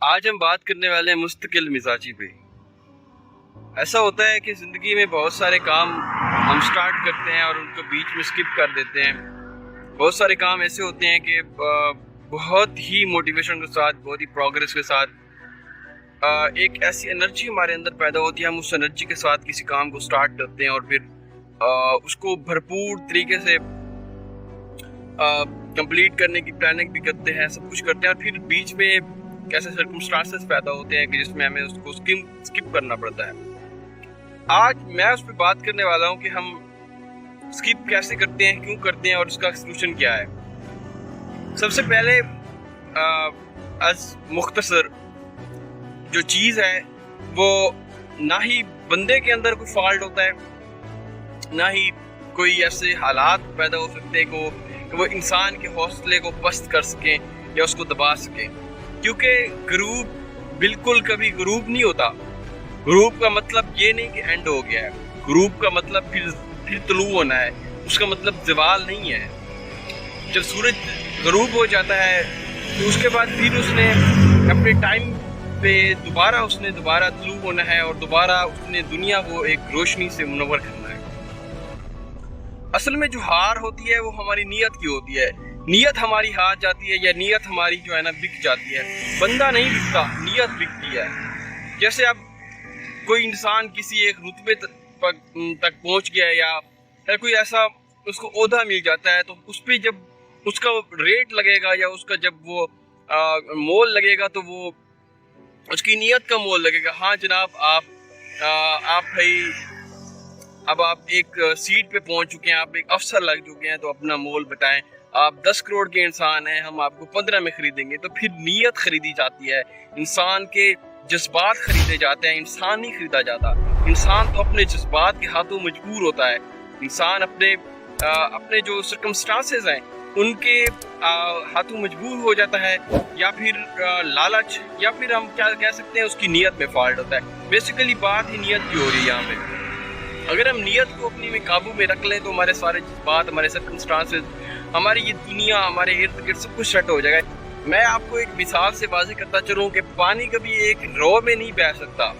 آج ہم بات کرنے والے ہیں مستقل مزاجی پہ۔ ایسا ہوتا ہے کہ زندگی میں بہت سارے کام ہم سٹارٹ کرتے ہیں اور ان کو بیچ میں سکپ کر دیتے ہیں۔ بہت سارے کام ایسے ہوتے ہیں کہ بہت ہی موٹیویشن کے ساتھ، بہت ہی پروگریس کے ساتھ ایک ایسی انرجی ہمارے اندر پیدا ہوتی ہے، ہم اس انرجی کے ساتھ کسی کام کو سٹارٹ کرتے ہیں اور پھر اس کو بھرپور طریقے سے کمپلیٹ کرنے کی پلاننگ بھی کرتے ہیں، سب کچھ کرتے ہیں، اور پھر بیچ میں کیسے سرکمسٹانسز پیدا ہوتے ہیں کہ جس میں ہمیں اس کو سکپ کرنا پڑتا ہے۔ آج میں اس پہ بات کرنے والا ہوں کہ ہم سکپ کیسے کرتے ہیں، کیوں کرتے ہیں اور اس کا سلوشن کیا ہے۔ سب سے پہلے از مختصر جو چیز ہے وہ نہ ہی بندے کے اندر کوئی فالٹ ہوتا ہے، نہ ہی کوئی ایسے حالات پیدا ہو سکتے ہیں کہ وہ انسان کے حوصلے کو پست کر سکیں یا اس کو دبا سکیں، کیونکہ غروب بالکل کبھی غروب نہیں ہوتا۔ غروب کا مطلب یہ نہیں کہ اینڈ ہو گیا ہے، غروب کا مطلب پھر طلوع ہونا ہے، اس کا مطلب زوال نہیں ہے۔ جب سورج غروب ہو جاتا ہے تو اس کے بعد پھر اس نے اپنے ٹائم پہ دوبارہ طلوع ہونا ہے اور دوبارہ اس نے دنیا کو ایک روشنی سے منور کرنا ہے۔ اصل میں جو ہار ہوتی ہے وہ ہماری نیت کی ہوتی ہے۔ نیت ہماری ہار جاتی ہے یا نیت ہماری جو ہے نا بک جاتی ہے۔ بندہ نہیں بکتا، نیت بکتی ہے۔ جیسے اب کوئی انسان کسی ایک رتبے تک پہنچ گیا یا کوئی ایسا اس کو عہدہ مل جاتا ہے تو اس پہ جب اس کا ریٹ لگے گا یا اس کا جب وہ مول لگے گا تو وہ اس کی نیت کا مول لگے گا۔ ہاں جناب، آپ بھائی اب آپ ایک سیٹ پہ پہنچ چکے ہیں، آپ ایک افسر لگ چکے ہیں، تو اپنا مول بتائیں۔ آپ 10 کروڑ کے انسان ہیں، ہم آپ کو 15 میں خریدیں گے۔ تو پھر نیت خریدی جاتی ہے، انسان کے جذبات خریدے جاتے ہیں، انسان نہیں خریدا جاتا۔ انسان تو اپنے جذبات کے ہاتھوں مجبور ہوتا ہے۔ انسان اپنے جو سرکمسٹانسز ہیں ان کے ہاتھوں مجبور ہو جاتا ہے، یا پھر لالچ، یا پھر ہم کیا کہہ سکتے ہیں اس کی نیت میں فالٹ ہوتا ہے۔ بیسیکلی بات ہی نیت کی ہو رہی ہے یہاں پہ۔ اگر ہم نیت کو اپنی قابو میں رکھ لیں تو ہمارے سارے جذبات، ہمارے سرکمسٹانسز، ہماری یہ دنیا، ہمارے ارد گرد سب کچھ سیٹ ہو جائے گا۔ میں آپ کو ایک مثال سے واضح کرتا چلوں کہ پانی کبھی ایک رو میں نہیں بہہ سکتا۔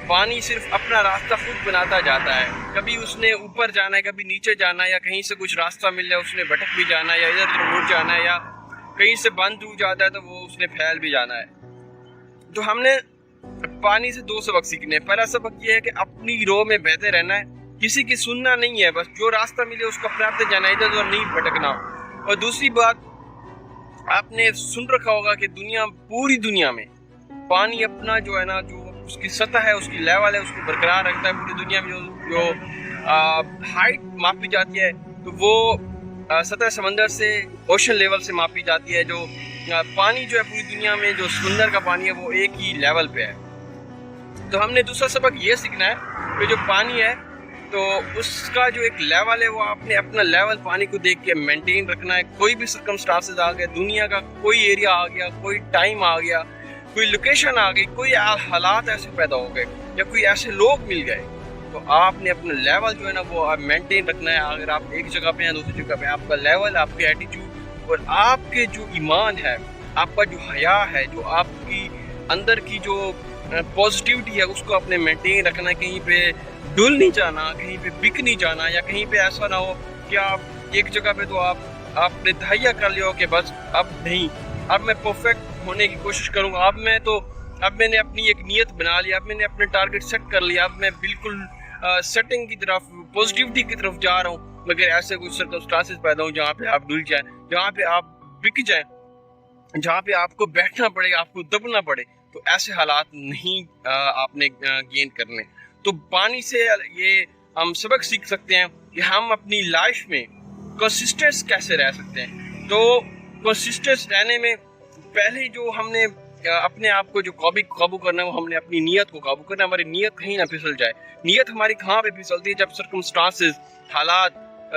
پانی صرف اپنا راستہ خود بناتا جاتا ہے۔ کبھی اس نے اوپر جانا ہے، کبھی نیچے جانا ہے، یا کہیں سے کچھ راستہ مل جائے اس نے بھٹک بھی جانا ہے، یا ادھر ادھر مڑ جانا ہے، یا کہیں سے بند ہو جاتا ہے تو وہ اس نے پھیل بھی جانا ہے۔ تو ہم نے پانی سے 2 سبق سیکھنے ہیں۔ پہلا سبق یہ ہے کہ اپنی رو میں بہتے رہنا ہے، کسی کی سننا نہیں ہے، بس جو راستہ ملے اس کو اپنے جانا ہے، ادھر ادھر نہیں بھٹکنا۔ اور دوسری بات، آپ نے سن رکھا ہوگا کہ پوری دنیا میں پانی اپنا جو ہے نا، جو اس کی سطح ہے، اس کی لیول ہے، اس کو برقرار رکھتا ہے۔ پوری دنیا میں جو ہائٹ ماپی جاتی ہے تو وہ سطح سمندر سے، اوشن لیول سے ماپی جاتی ہے۔ جو پانی جو ہے پوری دنیا میں، جو سمندر کا پانی ہے، وہ ایک ہی لیول پہ ہے۔ تو ہم نے دوسرا سبق یہ سیکھنا ہے کہ جو پانی ہے تو اس کا جو ایک لیول ہے، وہ آپ نے اپنا لیول پانی کو دیکھ کے مینٹین رکھنا ہے۔ کوئی بھی سرکمسٹانسز آ گیا، دنیا کا کوئی ایریا آ گیا، کوئی ٹائم آ گیا، کوئی لوکیشن آ گئی، کوئی حالات ایسے پیدا ہو گئے یا کوئی ایسے لوگ مل گئے، تو آپ نے اپنا لیول جو ہے نا وہ مینٹین رکھنا ہے۔ اگر آپ ایک جگہ پہ ہیں، دوسری جگہ پہ، آپ کا لیول، آپ کے ایٹیٹیوڈ اور آپ کے جو ایمان ہے، آپ کا جو حیا ہے، جو آپ کی اندر کی جو پازیٹیوٹی ہے، اس کو آپ نے مینٹین رکھنا ہے۔ کہیں پہ ڈل نہیں جانا، کہیں پہ بک نہیں جانا، یا کہیں پہ ایسا نہ ہو کہ آپ ایک جگہ پہ تو آپ نے تہیا کر لیا ہو کہ بس اب نہیں، اب میں پرفیکٹ ہونے کی کوشش کروں گا، اب میں نے اپنی ایک نیت بنا لی، اب میں نے اپنے ٹارگٹ سیٹ کر لیا، اب میں بالکل سیٹنگ کی طرف، پازیٹیوٹی کی طرف جا رہا ہوں۔ مگر ایسے کچھ سرکمسٹانسز پیدا ہوں جہاں پہ آپ ڈل جائیں، جہاں پہ آپ بک جائیں، جہاں پہ آپ کو بیٹھنا پڑے، آپ کو دبنا پڑے، تو ایسے حالات نہیں آپ نے گین کرنے۔ تو پانی سے یہ ہم سبق سیکھ سکتے ہیں کہ ہم اپنی لائف میں کنسسٹنس کیسے رہ سکتے ہیں۔ تو کنسسٹنس رہنے میں پہلے جو ہم نے اپنے آپ کو جو قابو کرنا ہے، وہ ہم نے اپنی نیت کو قابو کرنا ہے۔ ہماری نیت کہیں نہ پھسل جائے۔ نیت ہماری کہاں پہ پھسلتی ہے؟ جب سرکمسٹانسز، حالات،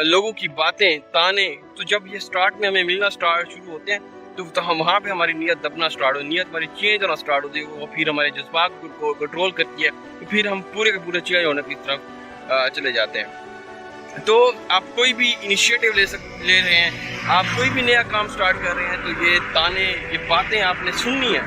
لوگوں کی باتیں، تانے، تو جب یہ سٹارٹ میں ہمیں ملنا شروع ہوتے ہیں تو ہم وہاں پہ ہماری نیت دبنا سٹارٹ ہو، نیت ہماری چینج ہونا سٹارٹ ہوتی ہے، وہ پھر ہمارے جذبات کو کنٹرول کرتی ہے، تو پھر ہم پورے کے پورے چینج ہونے کی طرف چلے جاتے ہیں۔ تو آپ کوئی بھی انیشیٹو لے رہے ہیں، آپ کوئی بھی نیا کام سٹارٹ کر رہے ہیں، تو یہ تانے، یہ باتیں آپ نے سننی ہیں۔